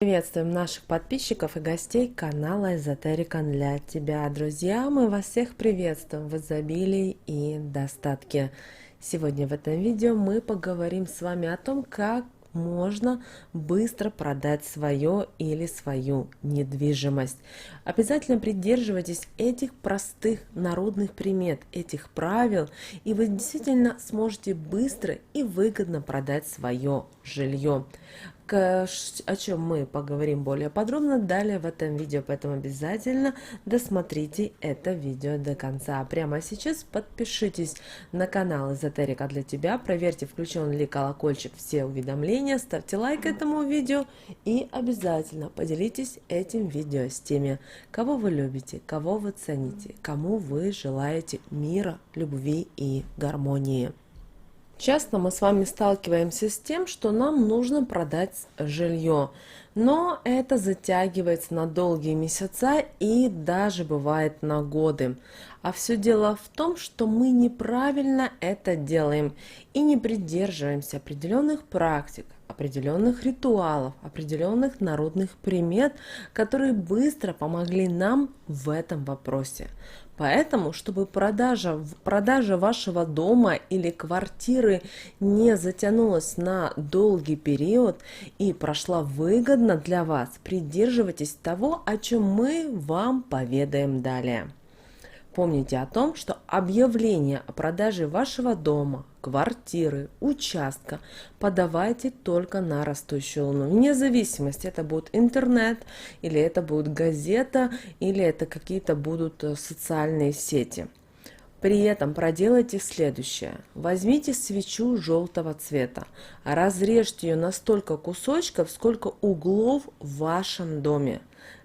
Приветствуем наших подписчиков и гостей канала Эзотерика для тебя. Друзья, мы вас всех приветствуем в изобилии и достатке. Сегодня в этом видео мы поговорим с вами о том, как можно быстро продать свое или свою недвижимость. Обязательно придерживайтесь этих простых народных примет, этих правил, и вы действительно сможете быстро и выгодно продать свое жилье. О чем мы поговорим более подробно далее в этом видео, поэтому обязательно досмотрите это видео до конца. Прямо сейчас подпишитесь на канал Эзотерика для тебя, проверьте, включен ли колокольчик, все уведомления, ставьте лайк этому видео и обязательно поделитесь этим видео с теми, кого вы любите, кого вы цените, кому вы желаете мира, любви и гармонии. Часто мы с вами сталкиваемся с тем, что нам нужно продать жилье, но это затягивается на долгие месяца и даже бывает на годы. А все дело в том, что мы неправильно это делаем и не придерживаемся определенных практик, определенных ритуалов, определенных народных примет, которые быстро помогли нам в этом вопросе. Поэтому, чтобы продажа вашего дома или квартиры не затянулась на долгий период и прошла выгодно для вас, придерживайтесь того, о чем мы вам поведаем далее. Помните о том, что объявление о продаже вашего дома, квартиры, участка подавайте только на растущую луну. Вне зависимости, это будет интернет, или это будет газета, или это какие-то будут социальные сети. При этом проделайте следующее. Возьмите свечу желтого цвета, разрежьте ее на столько кусочков, сколько углов в вашем доме.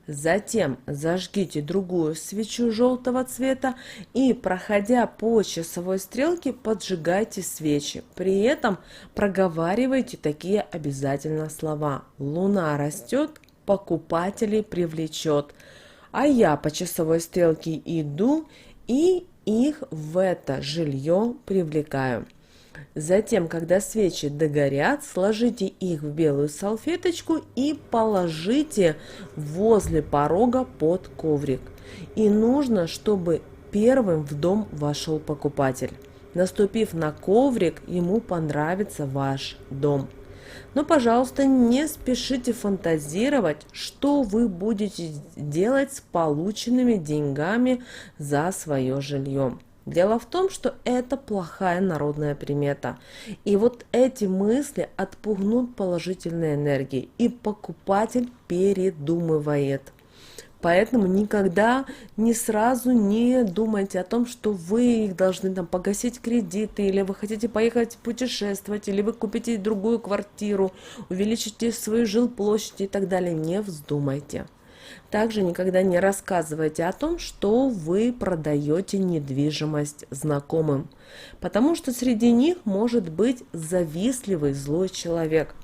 Затем зажгите другую свечу желтого цвета и, проходя по часовой стрелке, поджигайте свечи. При этом проговаривайте такие обязательно слова. Луна растет, покупателей привлечет. А я по часовой стрелке иду и их в это жилье привлекаю. Затем, когда свечи догорят, сложите их в белую салфеточку и положите возле порога под коврик. И нужно, чтобы первым в дом вошел покупатель. Наступив на коврик, ему понравится ваш дом. Но, пожалуйста, не спешите фантазировать, что вы будете делать с полученными деньгами за свое жилье. Дело в том, что это плохая народная примета. И вот эти мысли отпугнут положительные энергии, и покупатель передумывает. Поэтому никогда сразу не думайте о том, что вы должны погасить кредиты, или вы хотите поехать путешествовать, или вы купите другую квартиру, увеличите свою жилплощадь и так далее. Не вздумайте. Также никогда не рассказывайте о том, что вы продаете недвижимость знакомым, потому что среди них может быть завистливый злой человек,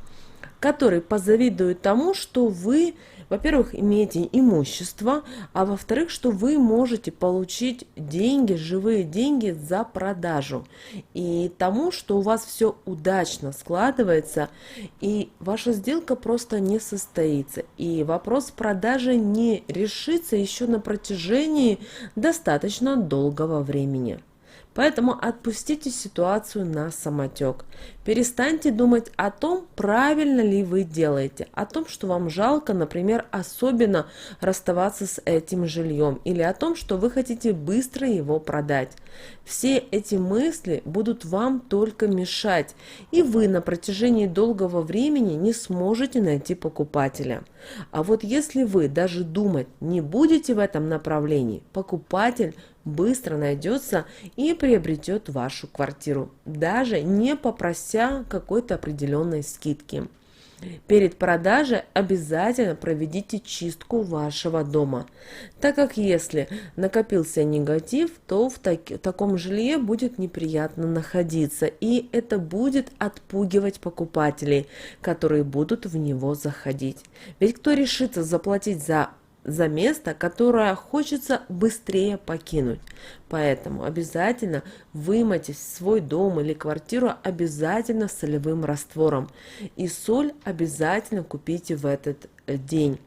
который позавидует тому, что вы, во-первых, имеете имущество, а во-вторых, что вы можете получить деньги, живые деньги за продажу. И тому, что у вас все удачно складывается, и ваша сделка просто не состоится. И вопрос продажи не решится еще на протяжении достаточно долгого времени. Поэтому отпустите ситуацию на самотек. Перестаньте думать о том, правильно ли вы делаете, о том, что вам жалко, например, особенно расставаться с этим жильем, или о том, что вы хотите быстро его продать. Все эти мысли будут вам только мешать, и вы на протяжении долгого времени не сможете найти покупателя. А вот если вы даже думать не будете в этом направлении, покупатель быстро найдется и приобретет вашу квартиру, даже не попрося какой-то определенной скидки. Перед продажей обязательно проведите чистку вашего дома, так как если накопился негатив, то в таком жилье будет неприятно находиться, и это будет отпугивать покупателей, которые будут в него заходить. Ведь кто решится заплатить за за место, которое хочется быстрее покинуть. Поэтому обязательно вымойте свой дом или квартиру обязательно солевым раствором. И соль обязательно купите в этот день.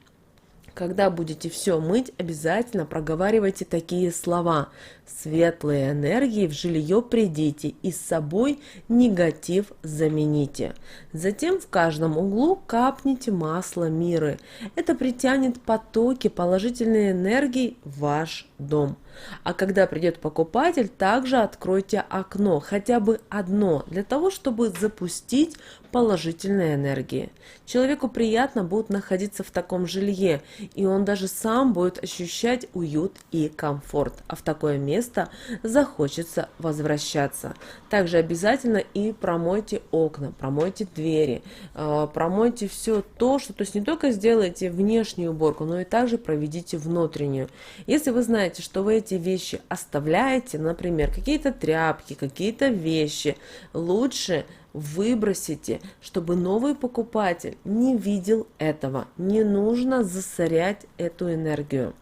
Когда будете все мыть, обязательно проговаривайте такие слова. Светлые энергии в жилье придите и с собой негатив замените. Затем в каждом углу капните масло миры. Это притянет потоки положительной энергии в ваш дом. А когда придет покупатель, также откройте окно, хотя бы одно, для того, чтобы запустить положительные энергии. Человеку приятно будет находиться в таком жилье, и он даже сам будет ощущать уют и комфорт, а в такое место захочется возвращаться. Также обязательно и промойте окна, промойте двери, промойте все то, что, то есть не только сделайте внешнюю уборку, но и также проведите внутреннюю. Если вы знаете, что вы эти вещи оставляете, например, какие-то тряпки, какие-то вещи, лучше выбросите, чтобы новый покупатель не видел этого. Не нужно засорять эту энергию.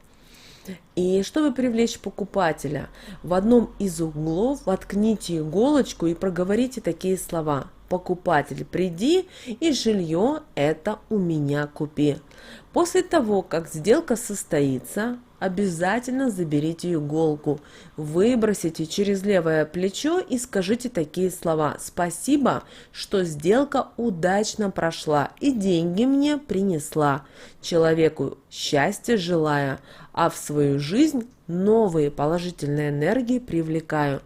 И чтобы привлечь покупателя, в одном из углов воткните иголочку и проговорите такие слова. Покупатель, приди, и жилье это у меня купи. После того, как сделка состоится, обязательно заберите иголку, выбросите через левое плечо и скажите такие слова. Спасибо, что сделка удачно прошла и деньги мне принесла. Человеку счастья желаю, а в свою жизнь новые положительные энергии привлекаю.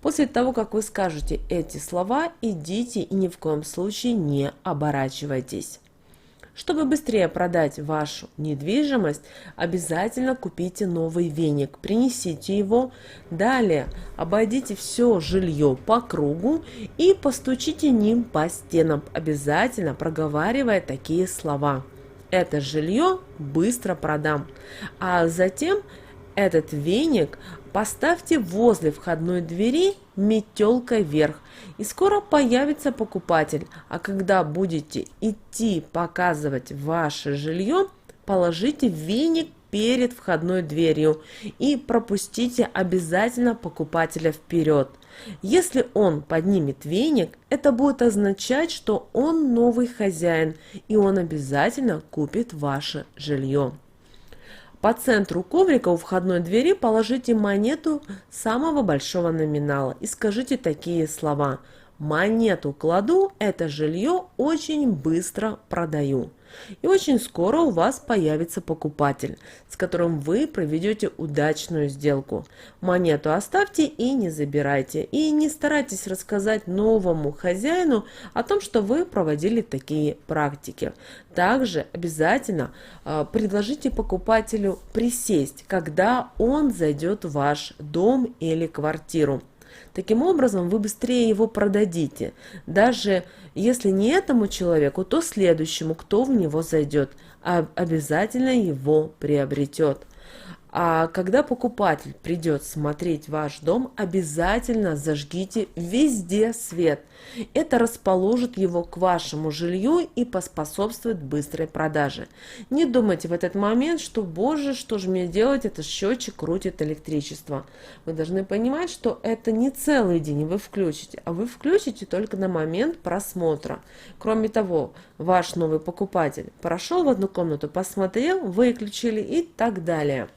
После того, как вы скажете эти слова, идите и ни в коем случае не оборачивайтесь. Чтобы быстрее продать вашу недвижимость, обязательно купите новый веник, принесите его. Далее обойдите все жилье по кругу и постучите ним по стенам, обязательно проговаривая такие слова. Это жилье быстро продам. А затем этот веник поставьте возле входной двери метелкой вверх, и скоро появится покупатель. А когда будете идти показывать ваше жилье, положите веник перед входной дверью и пропустите обязательно покупателя вперед. Если он поднимет веник, это будет означать, что он новый хозяин, и он обязательно купит ваше жилье. По центру коврика у входной двери положите монету самого большого номинала и скажите такие слова. Монету кладу, это жилье очень быстро продаю. И очень скоро у вас появится покупатель, с которым вы проведете удачную сделку. Монету оставьте и не забирайте. И не старайтесь рассказать новому хозяину о том, что вы проводили такие практики. Также обязательно предложите покупателю присесть, когда он зайдет в ваш дом или квартиру. Таким образом, вы быстрее его продадите. Даже если не этому человеку, то следующему, кто в него зайдет, обязательно его приобретет. А когда покупатель придет смотреть ваш дом, обязательно зажгите везде свет. Это расположит его к вашему жилью и поспособствует быстрой продаже. Не думайте в этот момент, что, боже, что же мне делать, этот счетчик крутит электричество. Вы должны понимать, что это не целый день вы включите, а вы включите только на момент просмотра. Кроме того, ваш новый покупатель прошел в одну комнату, посмотрел, выключили и так далее.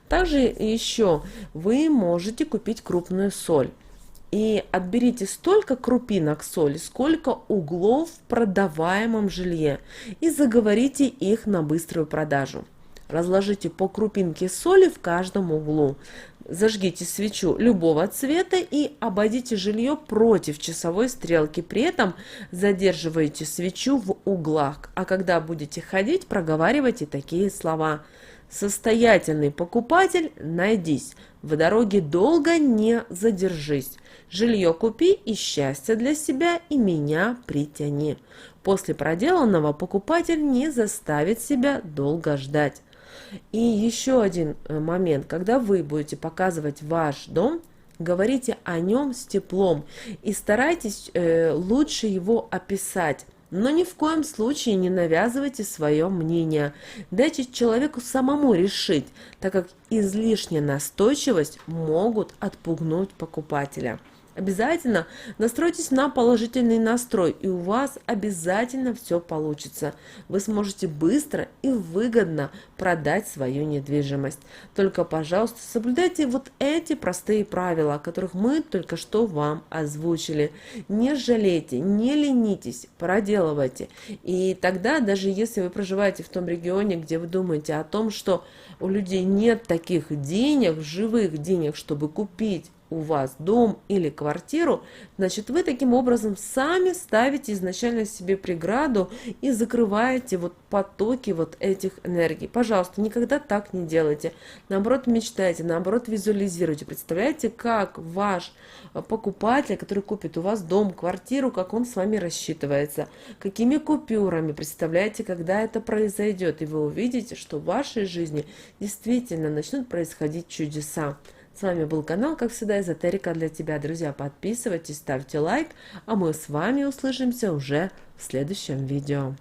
Также еще вы можете купить крупную соль. И отберите столько крупинок соли, сколько углов в продаваемом жилье, и заговорите их на быструю продажу. Разложите по крупинке соли в каждом углу. Зажгите свечу любого цвета и обойдите жилье против часовой стрелки. При этом задерживайте свечу в углах. А когда будете ходить, проговаривайте такие слова. Состоятельный покупатель, найдись. В дороге долго не задержись. Жилье купи и счастье для себя, и меня притяни. После проделанного покупатель не заставит себя долго ждать. И еще один момент, когда вы будете показывать ваш дом, говорите о нем с теплом и старайтесь лучше его описать. Но ни в коем случае не навязывайте свое мнение. Дайте человеку самому решить, так как излишняя настойчивость могут отпугнуть покупателя. Обязательно настройтесь на положительный настрой, и у вас обязательно все получится. Вы сможете быстро и выгодно продать свою недвижимость. Только, пожалуйста, соблюдайте вот эти простые правила, о которых мы только что вам озвучили. Не жалейте, не ленитесь, проделывайте. И тогда, даже если вы проживаете в том регионе, где вы думаете о том, что у людей нет таких денег, живых денег, чтобы купить у вас дом или квартиру, значит, вы таким образом сами ставите изначально себе преграду и закрываете вот потоки вот этих энергий. Пожалуйста, никогда так не делайте. Наоборот, мечтайте, наоборот, визуализируйте. Представляете, как ваш покупатель, который купит у вас дом, квартиру, как он с вами рассчитывается, какими купюрами. Представляете, когда это произойдет, и вы увидите, что в вашей жизни действительно начнут происходить чудеса. С вами был канал, как всегда, Эзотерика для тебя. Друзья, подписывайтесь, ставьте лайк, а мы с вами услышимся уже в следующем видео.